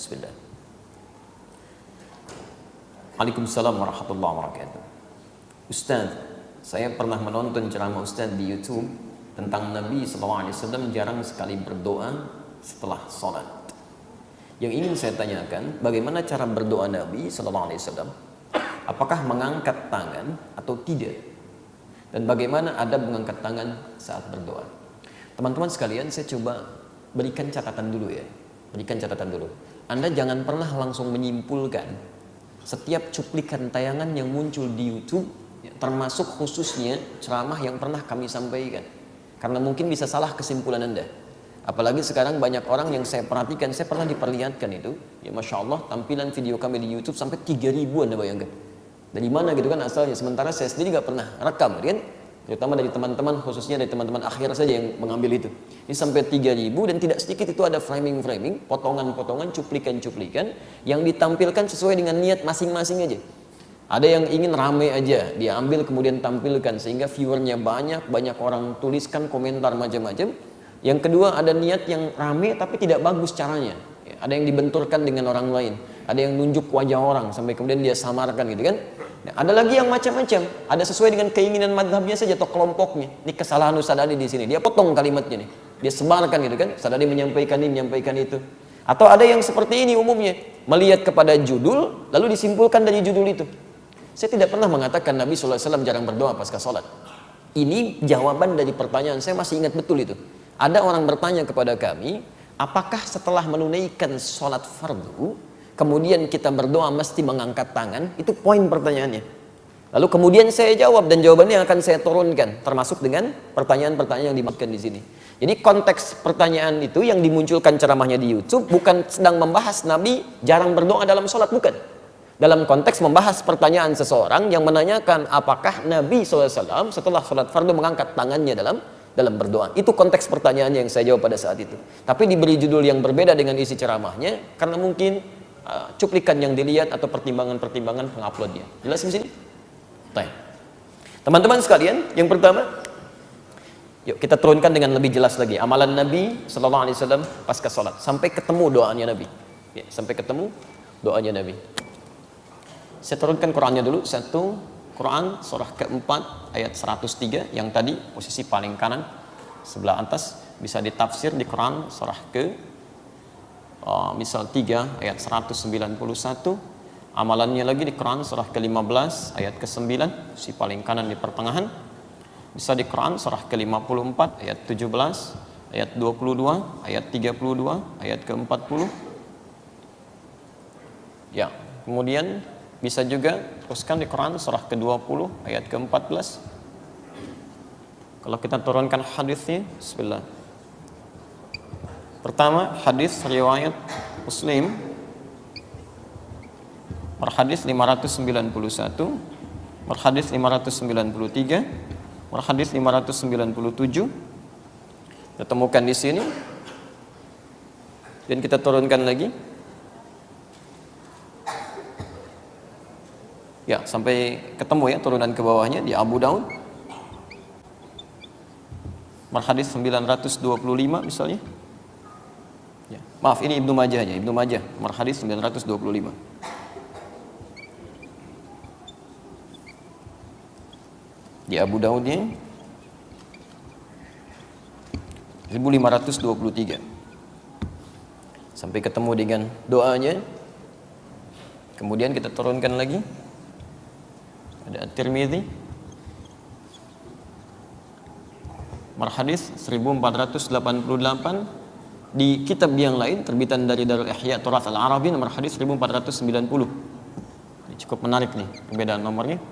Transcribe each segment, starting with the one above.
Bismillah. Waalaikumsalam warahmatullahi wabarakatuh. Ustaz, saya pernah menonton ceramah Ustaz di YouTube tentang Nabi SAW jarang sekali berdoa setelah sholat. Yang ingin saya tanyakan, bagaimana cara berdoa Nabi SAW? Apakah mengangkat tangan atau tidak? Dan bagaimana adab mengangkat tangan saat berdoa? Teman-teman sekalian, saya coba berikan catatan dulu ya. Berikan catatan dulu. Anda jangan pernah langsung menyimpulkan setiap cuplikan tayangan yang muncul di YouTube, termasuk khususnya ceramah yang pernah kami sampaikan. Karena mungkin bisa salah kesimpulan Anda. Apalagi sekarang banyak orang yang saya perhatikan, saya pernah diperlihatkan itu, ya Masya Allah, tampilan video kami di YouTube sampai 3.000 Anda bayangkan. Dari mana gitu kan asalnya, sementara saya sendiri gak pernah rekam kan? Terutama dari teman-teman, khususnya dari teman-teman akhir saja yang mengambil itu. Ini sampai 3.000 dan tidak sedikit itu ada framing-framing, potongan-potongan, cuplikan-cuplikan yang ditampilkan sesuai dengan niat masing-masing aja. Ada yang ingin rame aja, dia ambil kemudian tampilkan sehingga viewernya banyak orang tuliskan komentar macam-macam. Yang kedua ada niat yang rame tapi tidak bagus caranya. Ada yang dibenturkan dengan orang lain, ada yang nunjuk wajah orang sampai kemudian dia samarkan gitu kan. Nah, ada lagi yang macam-macam, ada sesuai dengan keinginan madhabnya saja atau kelompoknya. Ini kesalahan Ustaz Adi di sini, dia potong kalimatnya nih, dia sebarkan gitu kan. Ustaz Adi menyampaikan ini, menyampaikan itu. Atau ada yang seperti ini umumnya, melihat kepada judul lalu disimpulkan dari judul itu. Saya tidak pernah mengatakan Nabi SAW jarang berdoa pasca sholat. Ini jawaban dari pertanyaan, saya masih ingat betul itu. Ada orang bertanya kepada kami, apakah setelah menunaikan sholat fardu, kemudian kita berdoa mesti mengangkat tangan? Itu poin pertanyaannya. Lalu kemudian saya jawab dan jawabannya akan saya turunkan, termasuk dengan pertanyaan-pertanyaan yang dimaksudkan di sini. Jadi konteks pertanyaan itu yang dimunculkan ceramahnya di YouTube bukan sedang membahas Nabi jarang berdoa dalam sholat, bukan. Dalam konteks membahas pertanyaan seseorang yang menanyakan apakah Nabi SAW setelah sholat fardu mengangkat tangannya dalam berdoa. Itu konteks pertanyaannya yang saya jawab pada saat itu. Tapi diberi judul yang berbeda dengan isi ceramahnya karena mungkin cuplikan yang dilihat atau pertimbangan-pertimbangan penguploadnya. Jelas di sini? Baik. Teman-teman sekalian, yang pertama, yuk kita turunkan dengan lebih jelas lagi amalan Nabi SAW pasca sholat sampai ketemu doanya Nabi. Ya, sampai ketemu doanya Nabi. Saya turunkan Qurannya dulu. Satu, Quran surah keempat ayat 103 yang tadi posisi paling kanan sebelah atas, bisa ditafsir di Quran surah ke misal 3 ayat 191. Amalannya lagi di Quran surah ke-15 ayat ke-9, si paling kanan di pertengahan. Bisa di Quran surah ke-54 ayat 17, ayat 22, ayat 32, ayat ke-40. Ya, kemudian bisa juga teruskan di Quran surah ke-20 ayat ke-14. Kalau kita turunkan hadisnya, bismillah. Pertama, hadis riwayat Muslim, berhadis 591, berhadis 593, berhadis 597. Kita temukan di sini. Dan kita turunkan lagi. Ya, sampai ketemu ya turunan ke bawahnya di Abu Daud. Berhadis 925 misalnya. Ya, maaf, ini Ibnu Majahnya, Ibnu Majah, berhadis 925. Di Abu Daudnya 1523. Sampai ketemu dengan doanya. Kemudian kita turunkan lagi. Ada At-Tirmidzi berhadis 1488. Di kitab yang lain terbitan dari Darul Ihya Turath Al-Arabi nomor hadis 1490. Ini cukup menarik nih perbedaan nomornya.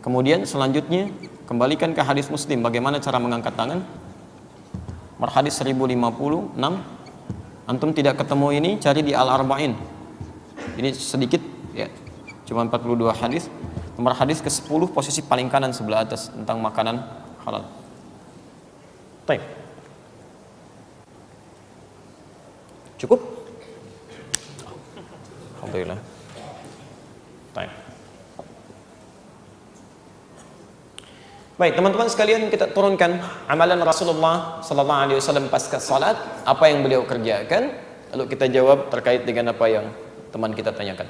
Kemudian selanjutnya kembalikan ke hadis Muslim, bagaimana cara mengangkat tangan. Berhadis 1056. Antum tidak ketemu ini, cari di Al-Arba'in. Ini sedikit ya, cuma 42 hadis. Nomor hadis ke-10 posisi paling kanan sebelah atas tentang makanan halal. Baik. Cukup? Alhamdulillah. Baik. Baik, teman-teman sekalian, kita turunkan amalan Rasulullah sallallahu alaihi wasallam pasca salat, apa yang beliau kerjakan. Lalu kita jawab terkait dengan apa yang teman kita tanyakan.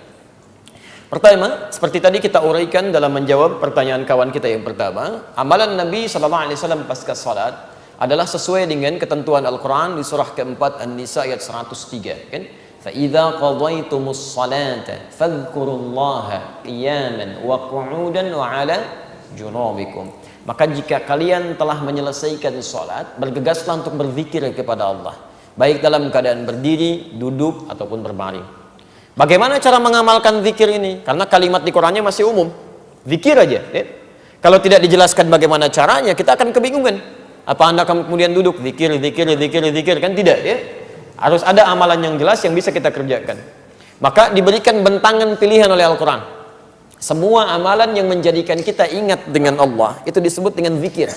Pertama, seperti tadi kita uraikan dalam menjawab pertanyaan kawan kita yang pertama, amalan Nabi SAW pasca salat adalah sesuai dengan ketentuan Al-Quran di surah keempat An-Nisa ayat 103, kan? فَإِذَا قَضَيْتُمُ الصَّلَاةَ فَاذْكُرُوا اللَّهَ قِيَامًا وَقُعُودًا وَعَلَى جُنُوبِكُمْ. Maka jika kalian telah menyelesaikan salat, bergegaslah untuk berzikir kepada Allah, baik dalam keadaan berdiri, duduk ataupun berbaring. Bagaimana cara mengamalkan zikir ini? Karena kalimat di Qurannya masih umum, zikir aja. Kalau tidak dijelaskan bagaimana caranya, kita akan kebingungan. Apa Anda kemudian duduk zikir, kan tidak, ya? Harus ada amalan yang jelas yang bisa kita kerjakan. Maka diberikan bentangan pilihan oleh Al-Quran. Semua amalan yang menjadikan kita ingat dengan Allah itu disebut dengan zikir.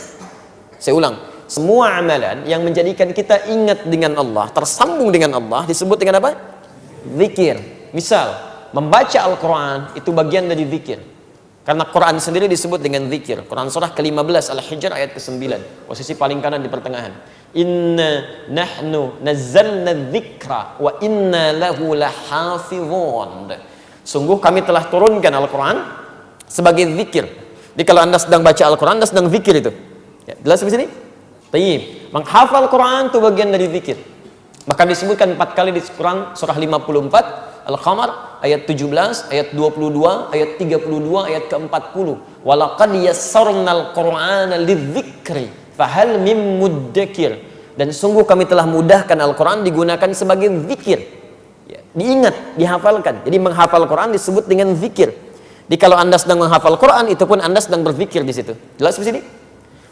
Saya ulang, semua amalan yang menjadikan kita ingat dengan Allah, tersambung dengan Allah, disebut dengan apa? Zikir. Misal, membaca Al-Quran itu bagian dari zikir. Karena Quran sendiri disebut dengan zikir. Quran surah ke-15 Al-Hijr ayat ke-9, posisi paling kanan di pertengahan. Inna nahnu nazzalna dzikra wa inna lahu lahafizun. Sungguh kami telah turunkan Al-Quran sebagai zikir. Jadi kalau Anda sedang baca Al-Quran, Anda sedang zikir itu. Ya, jelas di sini? Tayyib. Menghafal Quran itu bagian dari zikir. Maka disebutkan 4 kali di Quran surah 54 Al-Qamar ayat 17, ayat 22, ayat 32, ayat ke-40. Walaqad yassarnal Qur'ana lidzikri fahal mim muddakir. Dan sungguh kami telah mudahkan Al-Quran digunakan sebagai zikir. Ya, diingat, dihafalkan. Jadi menghafal Quran disebut dengan zikir. Jadi kalau Anda sedang menghafal Quran, itu pun Anda sedang berzikir di situ. Jelas di sini?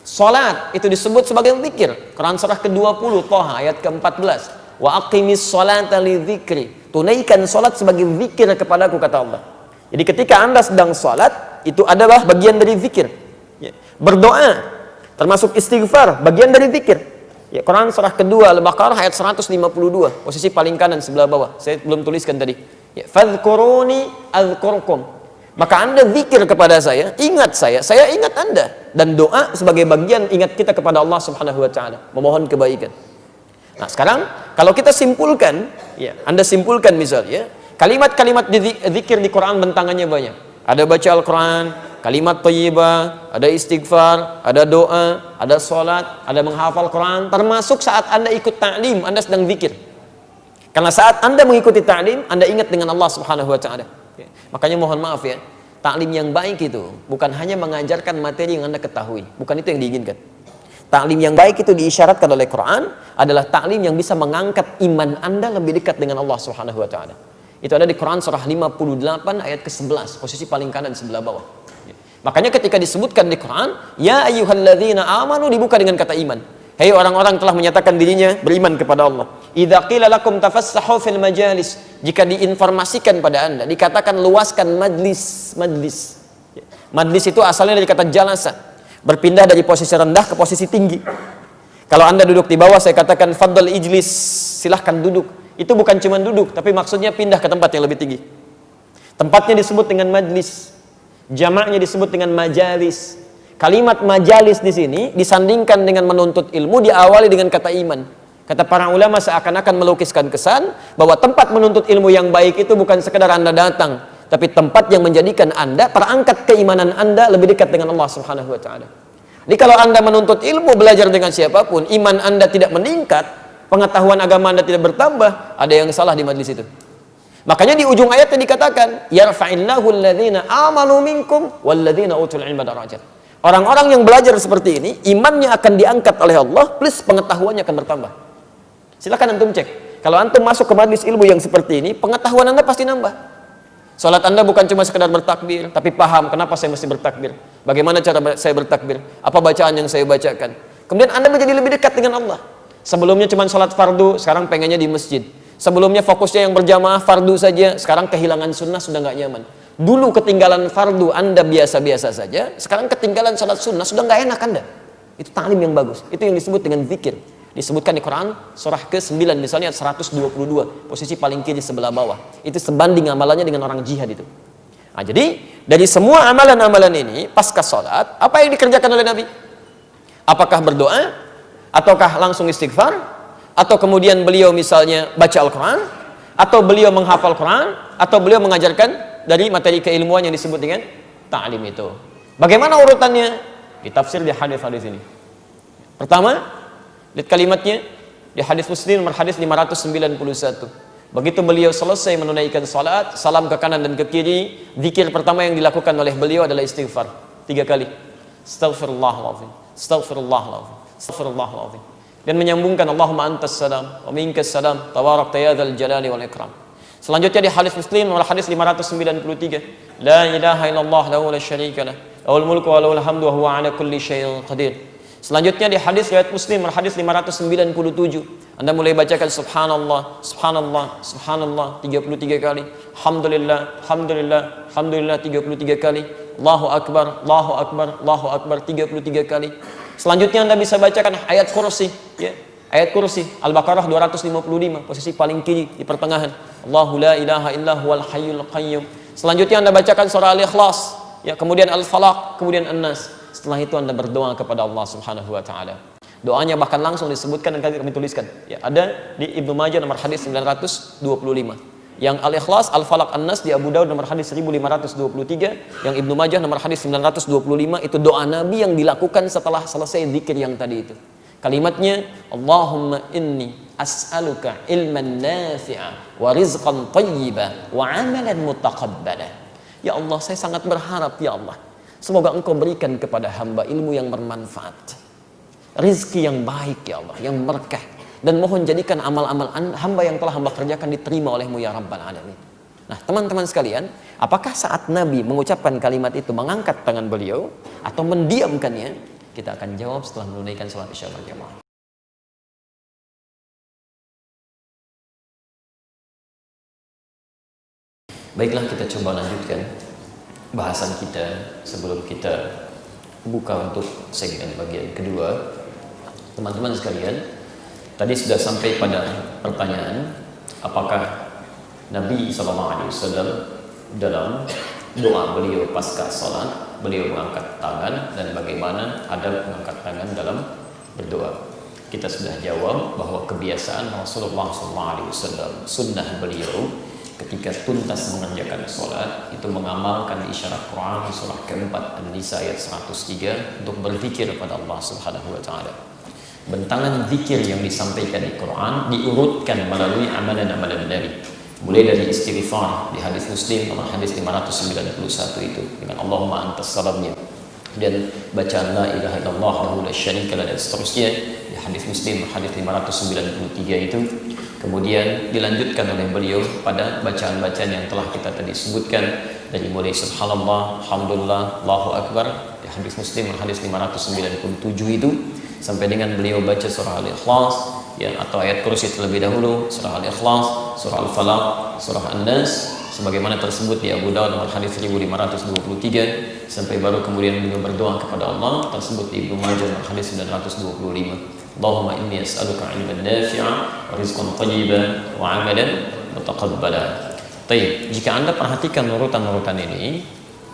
Salat itu disebut sebagai zikir. Quran surah ke-20 Thaha ayat ke-14. Wa aqimis salata lidzikri. Tunaikan salat sebagai zikir kepadaku, kata Allah. Jadi ketika Anda sedang salat, itu adalah bagian dari zikir. Ya. Berdoa termasuk istighfar, bagian dari zikir. Ya, Quran surah kedua Al-Baqarah ayat 152, posisi paling kanan sebelah bawah. Saya belum tuliskan tadi. Ya, fadhkuruni adzkurkum. Maka Anda zikir kepada saya ingat Anda. Dan doa sebagai bagian ingat kita kepada Allah Subhanahu wa taala, memohon kebaikan. Nah, sekarang kalau kita simpulkan, ya, Anda simpulkan misalnya, kalimat-kalimat zikir di Quran bentangannya banyak. Ada baca Al-Quran, kalimat thayyibah, ada istighfar, ada doa, ada salat, ada menghafal Quran, termasuk saat Anda ikut ta'lim, Anda sedang zikir. Karena saat Anda mengikuti ta'lim, Anda ingat dengan Allah Subhanahu wa taala. Ya. Makanya mohon maaf ya, ta'lim yang baik itu bukan hanya mengajarkan materi yang Anda ketahui, bukan itu yang diinginkan. Ta'lim yang baik itu diisyaratkan oleh Quran adalah ta'lim yang bisa mengangkat iman Anda lebih dekat dengan Allah Subhanahu wa taala. Itu ada di Quran surah 58 ayat ke-11, posisi paling kanan sebelah bawah. Makanya ketika disebutkan di Quran, ya ayyuhalladzina amanu, dibuka dengan kata iman. Hei orang-orang telah menyatakan dirinya beriman kepada Allah. Idza qila lakum tafassahu fil majalis, jika diinformasikan pada Anda, dikatakan luaskan majlis. Majlis itu asalnya dari kata jalasa, berpindah dari posisi rendah ke posisi tinggi. Kalau Anda duduk di bawah, saya katakan fadl ijlis, silahkan duduk. Itu bukan cuma duduk, tapi maksudnya pindah ke tempat yang lebih tinggi. Tempatnya disebut dengan majlis, jamaknya disebut dengan majalis. Kalimat majalis di sini disandingkan dengan menuntut ilmu, diawali dengan kata iman. Kata para ulama seakan-akan melukiskan kesan bahwa tempat menuntut ilmu yang baik itu bukan sekedar Anda datang, tapi tempat yang menjadikan Anda terangkat keimanan Anda lebih dekat dengan Allah Subhanahu wa taala. Jadi kalau Anda menuntut ilmu, belajar dengan siapapun, iman Anda tidak meningkat, pengetahuan agama Anda tidak bertambah, ada yang salah di majlis itu. Makanya di ujung ayatnya dikatakan, yarfa'illahu alladhina amanu minkum walladhina utul ilma darajat. Orang-orang yang belajar seperti ini, imannya akan diangkat oleh Allah, plus pengetahuannya akan bertambah. Silakan antum cek. Kalau antum masuk ke majlis ilmu yang seperti ini, pengetahuan Anda pasti nambah. Salat Anda bukan cuma sekedar bertakbir, tapi paham kenapa saya mesti bertakbir, bagaimana cara saya bertakbir, apa bacaan yang saya bacakan. Kemudian Anda menjadi lebih dekat dengan Allah. Sebelumnya cuma salat fardu, sekarang pengennya di masjid. Sebelumnya fokusnya yang berjamaah fardu saja, sekarang kehilangan sunnah sudah nggak nyaman. Dulu ketinggalan fardu Anda biasa-biasa saja, sekarang ketinggalan salat sunnah sudah nggak enak Anda. Itu ta'lim yang bagus. Itu yang disebut dengan zikir. Disebutkan di Quran surah ke-9 misalnya 122, posisi paling kiri sebelah bawah. Itu sebanding amalannya dengan orang jihad itu. Nah, jadi dari semua amalan-amalan ini pasca salat, apa yang dikerjakan oleh Nabi? Apakah berdoa ataukah langsung istighfar? atau kemudian beliau misalnya baca Al-Quran, atau beliau menghafal Quran, atau beliau mengajarkan dari materi keilmuan yang disebut dengan ta'lim itu. Bagaimana urutannya? Ditafsir di hadis-hadis ini. Pertama, lihat kalimatnya di hadis Muslim nomor hadis 591. Begitu beliau selesai menunaikan salat, salam ke kanan dan ke kiri, zikir pertama yang dilakukan oleh beliau adalah istighfar 3 kali. Astaghfirullahaladzim, astaghfirullahaladzim, astaghfirullahaladzim. Dan menyambungkan Allahumma antas salam wa minkas salam tabarakta ya dzal jalali wal ikram. Selanjutnya di hadis Muslim nomor hadis 593, la ilaha illallah lahu la syarika lah, lahul mulku wa lahul hamdu wa huwa ala kulli syai'in qadir. Selanjutnya di hadis riwayat Muslim nomor hadis 597, Anda mulai bacakan subhanallah, subhanallah, subhanallah 33 kali, alhamdulillah, alhamdulillah, alhamdulillah 33 kali, Allahu akbar, Allahu akbar, Allahu akbar 33 kali. Selanjutnya Anda bisa bacakan ayat kursi, ya. Ayat kursi Al-Baqarah 255, posisi paling kiri di pertengahan. Allahu la ilaha illa huwal hayyul qayyum. Selanjutnya Anda bacakan surah Al-Ikhlas, ya, kemudian Al-Falaq, kemudian An-Nas. Setelah itu Anda berdoa kepada Allah Subhanahu wa taala. Doanya bahkan langsung disebutkan dan kami tuliskan. Ya, ada di Ibnu Majah nomor hadis 925. Yang Al-Ikhlas, Al-Falaq, An-Nas di Abu Daud nomor hadis 1523, yang Ibnu Majah nomor hadis 925 itu doa Nabi yang dilakukan setelah selesai zikir yang tadi itu. Kalimatnya, Allahumma inni as'aluka ilman nafi'a wa rizqan thayyiba wa amalan mutaqabbala. Ya Allah, saya sangat berharap ya Allah, semoga Engkau berikan kepada hamba ilmu yang bermanfaat, rizki yang baik ya Allah, yang berkah, dan mohon jadikan amal-amal hamba yang telah hamba kerjakan diterima olehmu ya Rabbal Alamin. Nah teman-teman sekalian, apakah saat Nabi mengucapkan kalimat itu mengangkat tangan beliau atau mendiamkannya? Kita akan jawab setelah menunaikan salat Isya berjamaah. Baiklah, kita coba lanjutkan bahasan kita sebelum kita buka untuk segmen bagian kedua. Teman-teman sekalian, tadi sudah sampai pada pertanyaan, apakah Nabi SAW dalam doa beliau pasca salat beliau mengangkat tangan, dan bagaimana adab mengangkat tangan dalam berdoa. Kita sudah jawab bahwa kebiasaan Rasulullah SAW, sunnah beliau ketika tuntas mengerjakan sholat itu mengamalkan isyarat Quran surah keempat An-Nisa ayat 103 untuk berzikir kepada Allah Subhanahu wa taala. Bentangan zikir yang disampaikan di Quran diurutkan melalui amalan-amalan Nabi. Mulai dari istighfar di hadis Muslim nomor hadis 591 itu dengan Allahumma antas salamnya, dan bacaan la ilaha illallah lahu la syarika lah, dan seterusnya di hadis Muslim hadis 593 itu. Kemudian dilanjutkan oleh beliau pada bacaan-bacaan yang telah kita tadi sebutkan, dari mulai subhanallah, alhamdulillah, Allahu akbar di hadis Muslim hadis 597 itu, sampai dengan beliau baca surah Al-Ikhlas, ya, atau ayat kursi terlebih dahulu, surah Al-Ikhlas, surah Al-Falaq, surah An-Nas, sebagaimana tersebut di Abu Daud nomor hadis 1523, sampai baru kemudian beliau berdoa kepada Allah, tersebut di Ibnu Majah nomor hadis 925. Allahumma inni as'aluka ilman nafi'a wa rizqan thayyiban wa amalan mutaqabbala. Baik, jika Anda perhatikan urutan-urutan ini,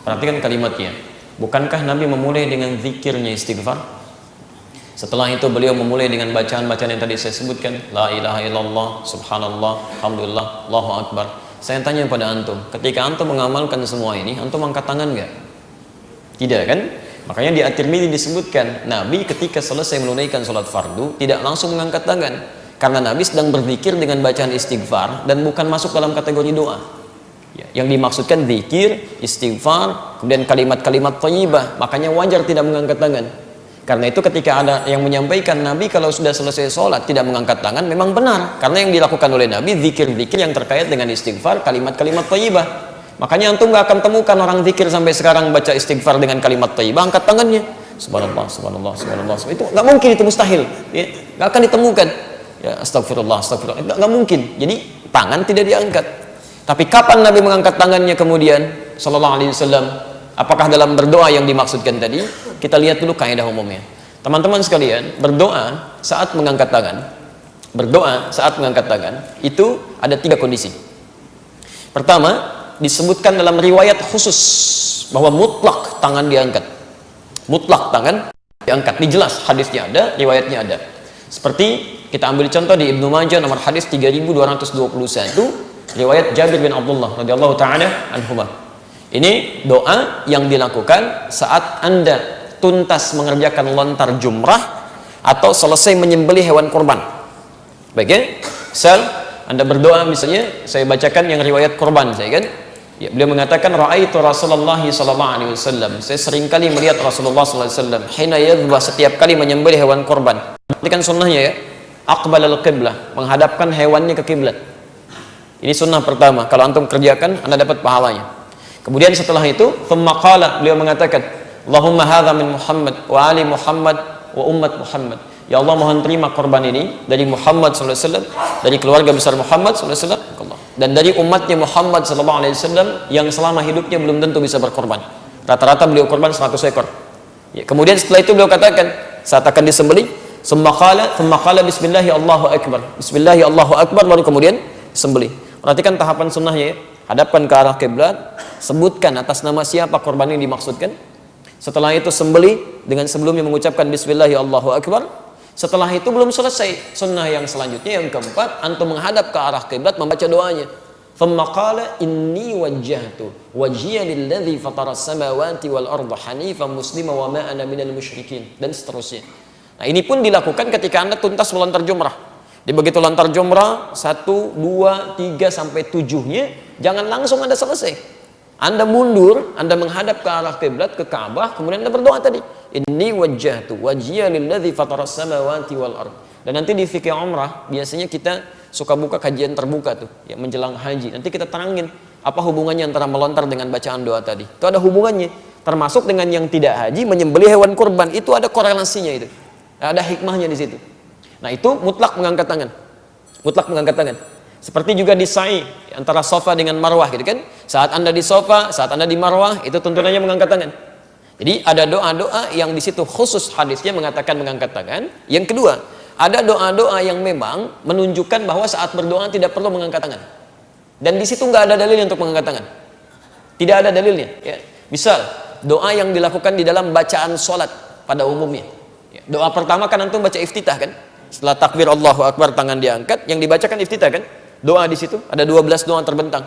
perhatikan kalimatnya. Bukankah Nabi memulai dengan zikirnya istighfar? Setelah itu beliau memulai dengan bacaan-bacaan yang tadi saya sebutkan, la ilaha illallah, subhanallah, alhamdulillah, Allahu akbar. Saya tanya pada antum, ketika antum mengamalkan semua ini, antum angkat tangan enggak? Tidak kan? Makanya di At-Tirmidzi disebutkan, Nabi ketika selesai menunaikan sholat fardu tidak langsung mengangkat tangan, karena Nabi sedang berzikir dengan bacaan istighfar dan bukan masuk dalam kategori doa. Ya, yang dimaksudkan zikir, istighfar, kemudian kalimat-kalimat thayyibah, makanya wajar tidak mengangkat tangan. Karena itu ketika ada yang menyampaikan Nabi kalau sudah selesai sholat tidak mengangkat tangan, memang benar, karena yang dilakukan oleh Nabi zikir-zikir yang terkait dengan istighfar, kalimat-kalimat thayyibah. Makanya antum gak akan temukan orang zikir sampai sekarang baca istighfar dengan kalimat thayyibah angkat tangannya, subhanallah, subhanallah, subhanallah, itu gak mungkin, itu mustahil, ya, gak akan ditemukan. Ya, astagfirullah, astagfirullah, gak mungkin. Jadi tangan tidak diangkat. Tapi kapan Nabi mengangkat tangannya kemudian sallallahu alaihi wasallam? Apakah dalam berdoa yang dimaksudkan tadi? Kita lihat dulu kaidah umumnya. Teman-teman sekalian, berdoa saat mengangkat tangan, berdoa saat mengangkat tangan itu ada 3 kondisi. Pertama, disebutkan dalam riwayat khusus bahwa mutlak tangan diangkat. Mutlak tangan diangkat. Ini jelas hadisnya ada, riwayatnya ada. Seperti kita ambil contoh di Ibnu Majah nomor hadis 3221, riwayat Jabir bin Abdullah radhiyallahu taala anhuma. Ini doa yang dilakukan saat Anda tuntas mengerjakan lontar jumrah atau selesai menyembelih hewan kurban. Baik ya? Misal Anda berdoa, misalnya saya bacakan yang riwayat kurban saya kan. Ya, beliau mengatakan ra'aitu Rasulullah sallallahu alaihi wasallam. Saya sering kali melihat Rasulullah sallallahu alaihi wasallam hina yadhbah, setiap kali menyembelih hewan kurban. Ini kan sunnahnya ya. Aqbalal qiblah, menghadapkan hewannya ke kiblat. Ini sunnah pertama. Kalau antum kerjakan, Anda dapat pahalanya. Kemudian setelah itu, thumma qala, beliau mengatakan, Allahumma hadza min Muhammad wa ali Muhammad wa ummat Muhammad. Ya Allah, mohon terima korban ini dari Muhammad sallallahu alaihi wasallam, dari keluarga besar Muhammad sallallahu alaihi wasallam, dan dari umatnya Muhammad sallallahu alaihi wasallam yang selama hidupnya belum tentu bisa berkorban. Rata-rata beliau korban 100 ekor. Ya, kemudian setelah itu beliau katakan saat akan disembelih, thumma qala bismillahi Allahu akbar. Bismillahi Allahu akbar, baru kemudian sembelih. Perhatikan tahapan sunnahnya ya. Hadapkan ke arah kiblat, sebutkan atas nama siapa korban yang dimaksudkan. Setelah itu sembelih dengan sebelumnya mengucapkan bismillahi Allahu akbar. Setelah itu belum selesai. Sunnah yang selanjutnya yang keempat, antum menghadap ke arah kiblat membaca doanya. Thumma qala inni wajjahtu wajhiya lilladzi fatara as-samawati wal arda hanifan muslima wa ma ana minal musyrikin, dan seterusnya. Nah, ini pun dilakukan ketika Anda tuntas melontar jumrah. Di begitu lontar jumrah 1, 2, 3 sampai 7-nya, jangan langsung Anda selesai. Anda mundur, Anda menghadap ke arah kiblat, ke Ka'bah, kemudian Anda berdoa tadi. Inni wajjahtu wajhiya lilladzi fatara as-samawati wal ard. Dan nanti di fikih umrah biasanya kita suka buka kajian terbuka tuh, ya menjelang haji. Nanti kita terangin apa hubungannya antara melontar dengan bacaan doa tadi. Itu ada hubungannya. Termasuk dengan yang tidak haji menyembelih hewan kurban, itu ada korelasinya itu. Ada hikmahnya di situ. Nah, itu mutlak mengangkat tangan. Mutlak mengangkat tangan. Seperti juga di sa'i antara Safa dengan Marwah gitu kan. Saat Anda di Safa, saat Anda di Marwah, itu tuntunannya mengangkat tangan. Jadi ada doa-doa yang di situ khusus hadisnya mengatakan mengangkat tangan. Yang kedua, ada doa-doa yang memang menunjukkan bahwa saat berdoa tidak perlu mengangkat tangan. Dan di situ nggak ada dalil untuk mengangkat tangan. Tidak ada dalilnya. Ya. Misal doa yang dilakukan di dalam bacaan sholat pada umumnya. Ya. Doa pertama kan antum baca iftitah kan. Setelah takbir Allahu Akbar tangan diangkat, yang dibacakan iftitah kan. Doa di situ ada 12 doa terbentang.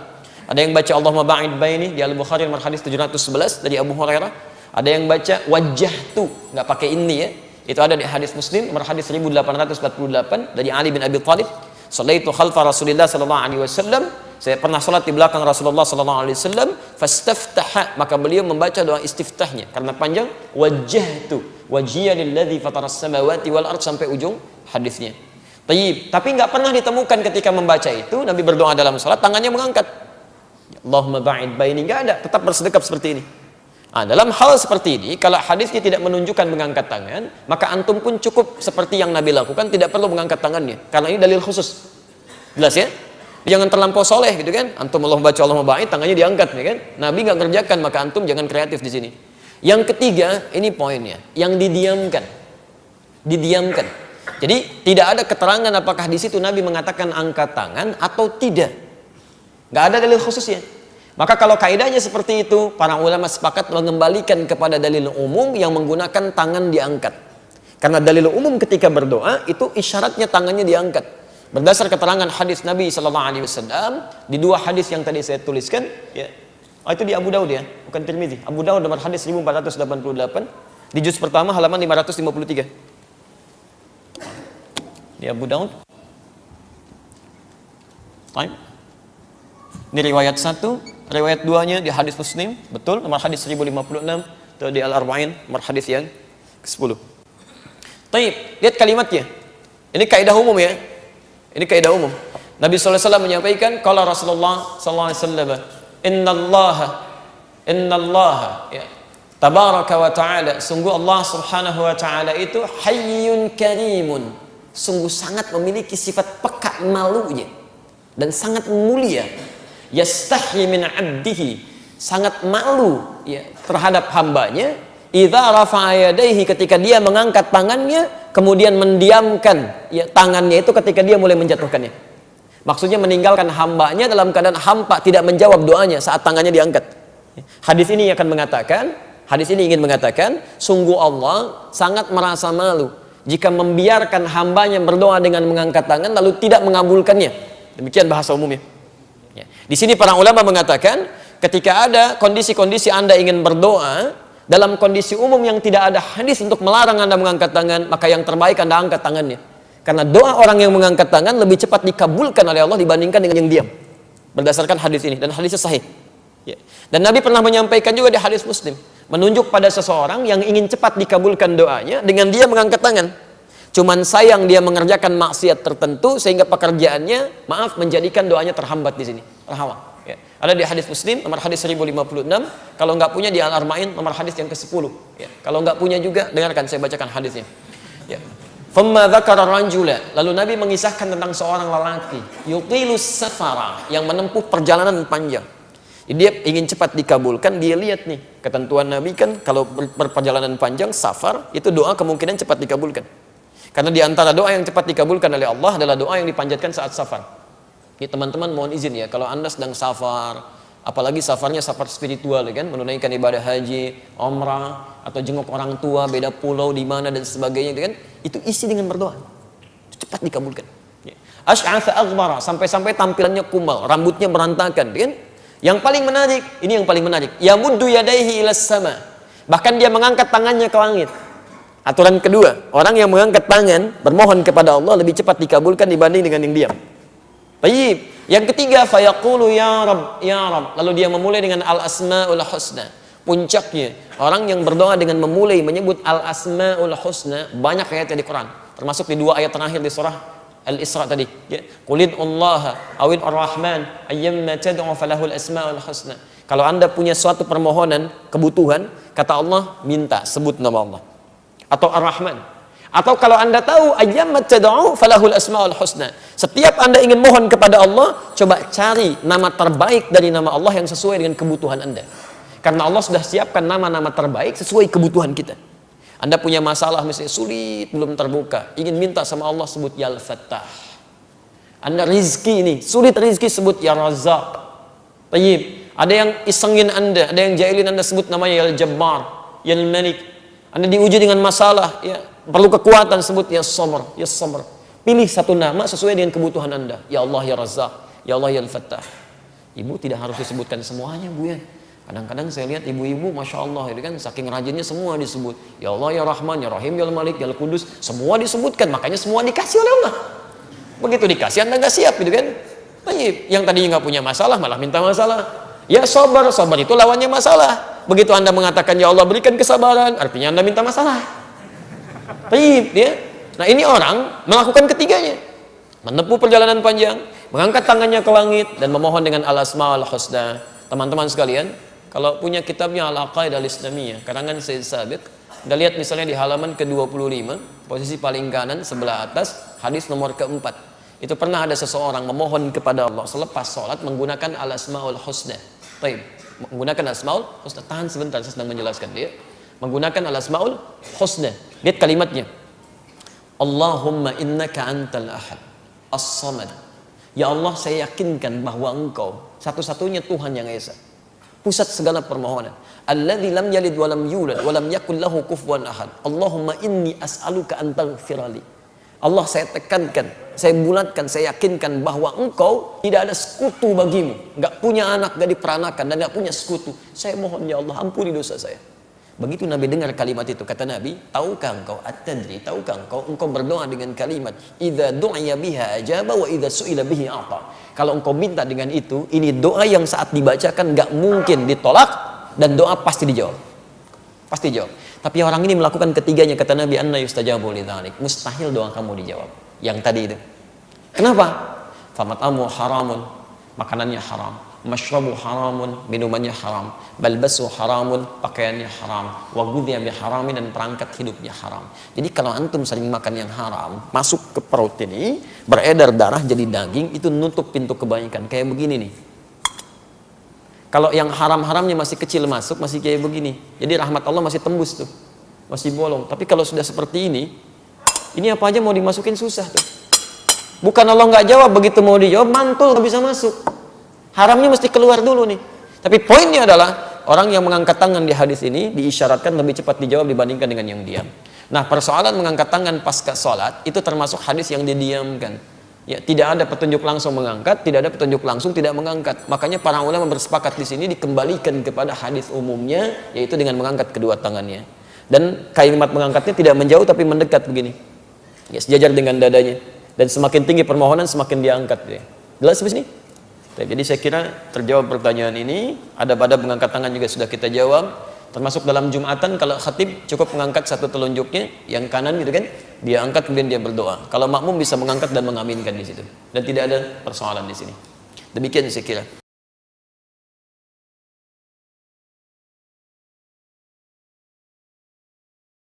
Ada yang baca Allahumma ba'id baini di Al-Bukhari nomor hadis 711 dari Abu Hurairah. Ada yang baca wajjahtu, nggak pakai ini ya. Itu ada di hadis Muslim nomor hadis 1848 dari Ali bin Abi Thalib. Sallaitu khalfa Rasulillah sallallahu alaihi wasallam. Saya pernah salat di belakang Rasulullah sallallahu alaihi wasallam, fastaftaha, maka beliau membaca doa istiftahnya karena panjang, wajjahtu wajhiya lilladzi fataras samawati wal ard sampai ujung hadisnya. Tapi nggak pernah ditemukan ketika membaca itu Nabi berdoa dalam salat tangannya mengangkat. Allahumma ba'id baini, nggak ada, tetap bersedekap seperti ini. Nah, dalam hal seperti ini, kalau hadisnya tidak menunjukkan mengangkat tangan, maka antum pun cukup seperti yang Nabi lakukan, tidak perlu mengangkat tangannya, karena ini dalil khusus. Jelas ya? Jangan terlampau soleh gitu kan? Antum Allah baca Allahumma ba'id, tangannya diangkat ya kan? Nabi nggak kerjakan, maka antum jangan kreatif di sini. Yang ketiga, ini poinnya, yang didiamkan. Didiamkan. Jadi tidak ada keterangan apakah di situ Nabi mengatakan angkat tangan atau tidak. Nggak ada dalil khususnya. Maka kalau kaidahnya seperti itu, para ulama sepakat mengembalikan kepada dalil umum yang menggunakan tangan diangkat. Karena dalil umum ketika berdoa itu isyaratnya tangannya diangkat. Berdasar keterangan hadis Nabi Sallallahu Alaihi Wasallam di dua hadis yang tadi saya tuliskan, ya, itu di Abu Daud ya, bukan Tirmidzi. Abu Daud nomor hadis 1488 di juz pertama halaman 553. Di Abu Daud. Baik. Ini riwayat 1, riwayat 2-nya di hadis Muslim, betul, nomor hadis 1056, atau di Al-Arba'in, nomor hadis yang ke-10. Baik, lihat kalimatnya. Ini kaidah umum ya. Ini kaidah umum. Nabi sallallahu alaihi wasallam menyampaikan, qala Rasulullah sallallahu alaihi wasallam, innallaha ya, tabaraka wa ta'ala, sungguh Allah Subhanahu wa ta'ala itu hayyun karimun, sungguh sangat memiliki sifat peka malunya dan sangat mulia. Yastahi min 'abdihi, sangat malu ya terhadap hambanya, idza rafa'a yadayhi, ketika dia mengangkat tangannya kemudian mendiamkan ya tangannya itu ketika dia mulai menjatuhkannya. Maksudnya meninggalkan hambanya dalam keadaan hampa, tidak menjawab doanya saat tangannya diangkat. Hadis ini ingin mengatakan, sungguh Allah sangat merasa malu jika membiarkan hambanya berdoa dengan mengangkat tangan lalu tidak mengabulkannya. Demikian bahasa umumnya. Ya. Di sini para ulama mengatakan ketika ada kondisi-kondisi Anda ingin berdoa dalam kondisi umum yang tidak ada hadis untuk melarang Anda mengangkat tangan, maka yang terbaik Anda angkat tangannya. Karena doa orang yang mengangkat tangan lebih cepat dikabulkan oleh Allah dibandingkan dengan yang diam. Berdasarkan hadis ini, dan hadisnya sahih. Ya. Dan Nabi pernah menyampaikan juga di hadis Muslim, menunjuk pada seseorang yang ingin cepat dikabulkan doanya dengan dia mengangkat tangan. Cuman sayang dia mengerjakan maksiat tertentu sehingga pekerjaannya, maaf, menjadikan doanya terhambat di sini, terhalang. Ya. Ada di hadis Muslim nomor hadis 1056. Kalau nggak punya di Al-Arba'in nomor hadis yang ke-10. Ya. Kalau nggak punya juga dengarkan saya bacakan hadisnya. Ya. Famma dzakara rajula, lalu Nabi mengisahkan tentang seorang lelaki yutilus safara, yang menempuh perjalanan panjang. Dia ingin cepat dikabulkan, dia lihat nih ketentuan Nabi kan kalau berperjalanan panjang safar itu doa kemungkinan cepat dikabulkan. Karena di antara doa yang cepat dikabulkan oleh Allah adalah doa yang dipanjatkan saat safar. Ini teman-teman mohon izin ya, kalau Anda sedang safar, apalagi safarnya safar spiritual ya kan, menunaikan ibadah haji, umrah, atau jenguk orang tua, beda pulau di mana dan sebagainya kan, itu isi dengan berdoa. Itu cepat dikabulkan. Ya. Asy'atha aghbara, sampai-sampai tampilannya kumal, rambutnya berantakan kan. Yang paling menarik, ini yang paling menarik. Yamuddu yadaihi ilas sama. Bahkan dia mengangkat tangannya ke langit. Aturan kedua, orang yang mengangkat tangan bermohon kepada Allah lebih cepat dikabulkan dibanding dengan yang diam. Baik. Yang ketiga, fayaqulu ya Rabb, ya Rabb. Lalu dia memulai dengan al-asmaul husna. Puncaknya, orang yang berdoa dengan memulai menyebut al-asmaul husna, banyak ayat di Quran. Termasuk di 2 ayat terakhir di surah Al-Isra tadi. Ya. Qulid Allah awid ar-Rahman ayyamma tad'u falahul asmaul husna. Kalau Anda punya suatu permohonan, kebutuhan, kata Allah, minta, sebut nama Allah. Atau Ar-Rahman. Atau kalau Anda tahu ayyamma tad'u falahul asmaul husna. Setiap Anda ingin mohon kepada Allah, coba cari nama terbaik dari nama Allah yang sesuai dengan kebutuhan Anda. Karena Allah sudah siapkan nama-nama terbaik sesuai kebutuhan kita. Anda punya masalah misalnya sulit belum terbuka, ingin minta sama Allah sebut Ya Al-Fattah. Anda rizki ini sulit rizki sebut Ya Razzaq. Tayyib. Ada yang isengin Anda, ada yang jahilin Anda sebut namanya Ya Al-Jabbar, Ya Al-Malik. Anda diuji dengan masalah, ya perlu kekuatan sebut Ya Sabr, Ya Sabr. Pilih satu nama sesuai dengan kebutuhan Anda. Ya Allah Ya Razzaq, Ya Allah Ya Al-Fattah. Ibu tidak harus disebutkan semuanya, Bu ya. Kadang-kadang saya lihat ibu-ibu, masya Allah, itu kan saking rajinnya semua disebut. Ya Allah, Ya Rahman, Ya Rahim, Ya Al-Malik, Ya Al-Qudus, semua disebutkan, makanya semua dikasih oleh Allah. Begitu dikasih, Anda nggak siap, gitu kan? Yang tadinya nggak punya masalah, malah minta masalah. Ya sabar, sabar itu lawannya masalah. Begitu Anda mengatakan, Ya Allah berikan kesabaran, artinya Anda minta masalah. Ya. Nah ini orang melakukan ketiganya. Menempuh perjalanan panjang, mengangkat tangannya ke langit, dan memohon dengan al-asma'ul husna. Teman-teman sekalian, kalau punya kitabnya Al-Aqaidah Al-Islamiyah, karangan Sayyid Sabiq, Anda lihat misalnya di halaman ke-25, posisi paling kanan sebelah atas, hadis nomor ke-4. Itu pernah ada seseorang memohon kepada Allah selepas sholat menggunakan Al-Asma'ul Husna. Baik, menggunakan Al-Asma'ul Husna. Tahan sebentar, saya sedang menjelaskan dia. Menggunakan Al-Asma'ul Husna. Lihat kalimatnya. Allahumma innaka antal ahad, as-samad. Ya Allah, saya yakinkan bahwa Engkau satu-satunya Tuhan yang esa, pusat segala permohonan. Alladzi lam yalid wa lam yulad wa lam yakul lahu kufuwan ahad. Allahumma inni as'aluka an taghfirali. Allah, saya tekankan, saya bulatkan, saya yakinkan bahwa Engkau tidak ada sekutu bagimu, enggak punya anak, enggak diperanakan dan enggak punya sekutu. Saya mohon ya Allah, ampuni dosa saya. Begitu Nabi dengar kalimat itu, kata Nabi, tahukah engkau at-tadri, tahukah engkau berdoa dengan kalimat idza du'iya biha ajaba wa idza su'ila bihi a'ta. Kalau engkau minta dengan itu, ini doa yang saat dibacakan enggak mungkin ditolak dan doa pasti dijawab. Pasti jawab. Tapi orang ini melakukan ketiganya, kata Nabi, anna yustajabu lidzalik. Mustahil doa kamu dijawab. Yang tadi itu. Kenapa? Famatamu haramun, makanannya haram. Mashrabu haramun, minumannya haram. Balbasu haramun, pakaiannya haram. Wa ghudhiya biharamin, dan perangkat hidupnya haram. Jadi kalau antum sering makan yang haram, masuk ke perut ini, beredar darah jadi daging, itu nutup pintu kebaikan. Kayak begini nih. Kalau yang haram-haramnya masih kecil masuk, masih kayak begini. Jadi rahmat Allah masih tembus tuh. Masih bolong. Tapi kalau sudah seperti ini apa aja mau dimasukin susah tuh. Bukan Allah nggak jawab, begitu mau dijawab mantul nggak bisa masuk. Haramnya mesti keluar dulu nih. Tapi poinnya adalah orang yang mengangkat tangan di hadis ini diisyaratkan lebih cepat dijawab dibandingkan dengan yang diam. Nah, persoalan mengangkat tangan pasca sholat itu termasuk hadis yang didiamkan. Ya, tidak ada petunjuk langsung mengangkat, tidak ada petunjuk langsung tidak mengangkat. Makanya para ulama bersepakat di sini dikembalikan kepada hadis umumnya, yaitu dengan mengangkat kedua tangannya. Dan kalimat mengangkatnya tidak menjauh tapi mendekat begini. Ya, sejajar dengan dadanya. Dan semakin tinggi permohonan semakin diangkat. Ya. Jelas di sini? Jadi saya kira terjawab pertanyaan ini. Ada pada mengangkat tangan juga sudah kita jawab. Termasuk dalam Jumatan kalau khatib cukup mengangkat satu telunjuknya yang kanan gitu kan, dia angkat kemudian dia berdoa. Kalau makmum bisa mengangkat dan mengaminkan di situ dan tidak ada persoalan di sini. Demikian saya kira.